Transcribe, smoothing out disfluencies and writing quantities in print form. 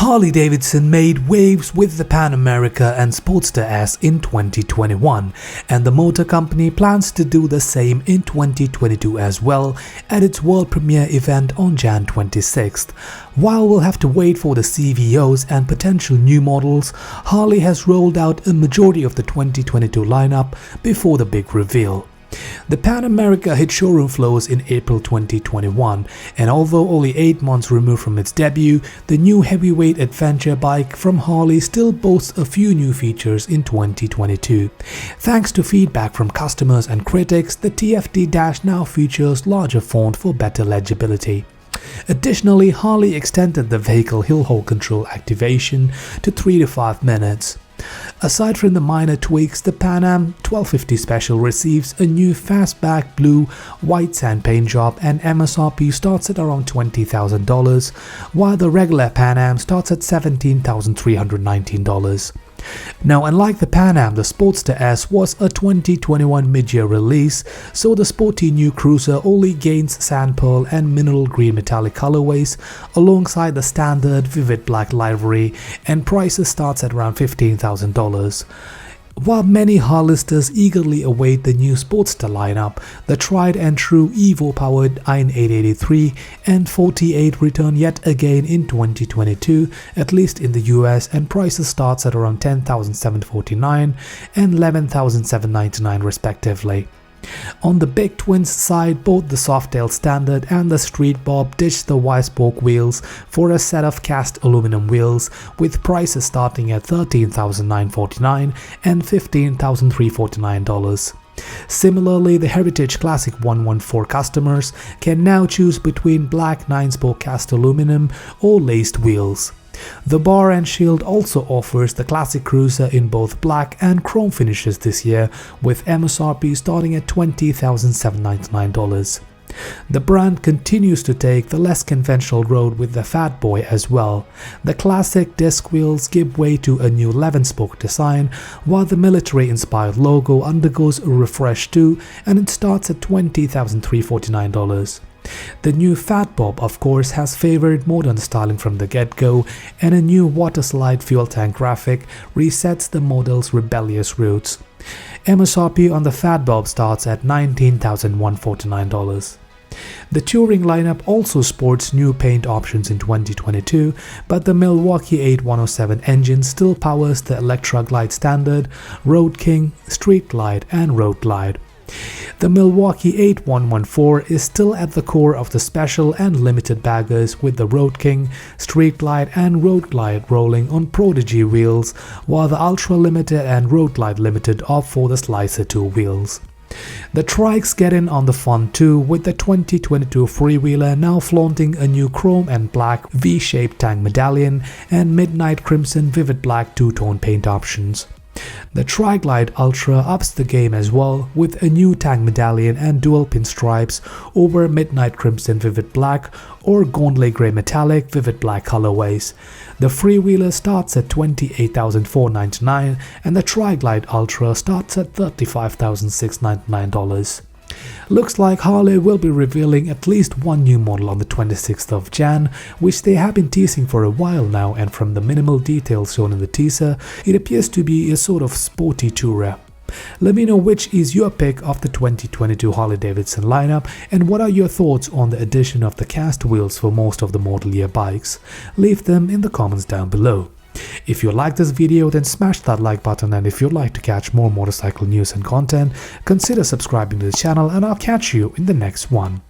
Harley-Davidson made waves with the Pan America and Sportster S in 2021, and the motor company plans to do the same in 2022 as well at its world premiere event on Jan 26th. While we'll have to wait for the CVOs and potential new models, Harley has rolled out a majority of the 2022 lineup before the big reveal. The Pan America hit showroom floors in April 2021, and although only 8 months removed from its debut, the new heavyweight adventure bike from Harley still boasts a few new features in 2022. Thanks to feedback from customers and critics, the TFT Dash now features larger font for better legibility. Additionally, Harley extended the vehicle hill hold control activation to 3 to 5 minutes. Aside from the minor tweaks, the Pan Am 1250 Special receives a new fastback blue white sand paint job, and MSRP starts at around $20,000, while the regular Pan Am starts at $17,319. Now, unlike the Pan Am, the Sportster S was a 2021 mid-year release, so the sporty new cruiser only gains sand pearl and mineral green metallic colorways alongside the standard vivid black livery, and prices starts at around $15,000. While many Harlisters eagerly await the new Sportster lineup, the tried and true Evo-powered Ein 883 and 48 return yet again in 2022, at least in the US, and prices starts at around $10,749 and $11,799 respectively. On the Big Twins side, both the Softail Standard and the Street Bob ditched the Y-spoke wheels for a set of cast aluminum wheels, with prices starting at $13,949 and $15,349. Similarly, the Heritage Classic 114 customers can now choose between black 9-spoke cast aluminum or laced wheels. The Bar and Shield also offers the classic cruiser in both black and chrome finishes this year, with MSRP starting at $20,799. The brand continues to take the less conventional road with the Fat Boy as well. The classic disc wheels give way to a new 11-spoke design, while the military-inspired logo undergoes a refresh too, and it starts at $20,349. The new Fat Bob, of course, has favored modern styling from the get-go, and a new water-slide fuel tank graphic resets the model's rebellious roots. MSRP on the Fat Bob starts at $19,149. The Touring lineup also sports new paint options in 2022, but the Milwaukee 8107 engine still powers the Electra Glide Standard, Road King, Street Glide, and Road Glide. The Milwaukee 8114 is still at the core of the special and limited baggers, with the Road King, Street Glide, and Road Glide rolling on Prodigy wheels, while the Ultra Limited and Road Glide Limited opt for the Slicer 2 wheels. The trikes get in on the fun too, with the 2022 Freewheeler now flaunting a new chrome and black V-shaped tank medallion and midnight crimson vivid black two-tone paint options. The Tri-Glide Ultra ups the game as well, with a new tank medallion and dual pinstripes over midnight crimson vivid black or gauntlet grey metallic vivid black colorways. The Freewheeler starts at $28,499 and the Tri-Glide Ultra starts at $35,699. Looks like Harley will be revealing at least one new model on the 26th of Jan, which they have been teasing for a while now, and from the minimal details shown in the teaser, it appears to be a sort of sporty tourer. Let me know which is your pick of the 2022 Harley-Davidson lineup, and what are your thoughts on the addition of the cast wheels for most of the model year bikes. Leave them in the comments down below. If you like this video, then smash that like button, and if you'd like to catch more motorcycle news and content, consider subscribing to the channel, and I'll catch you in the next one.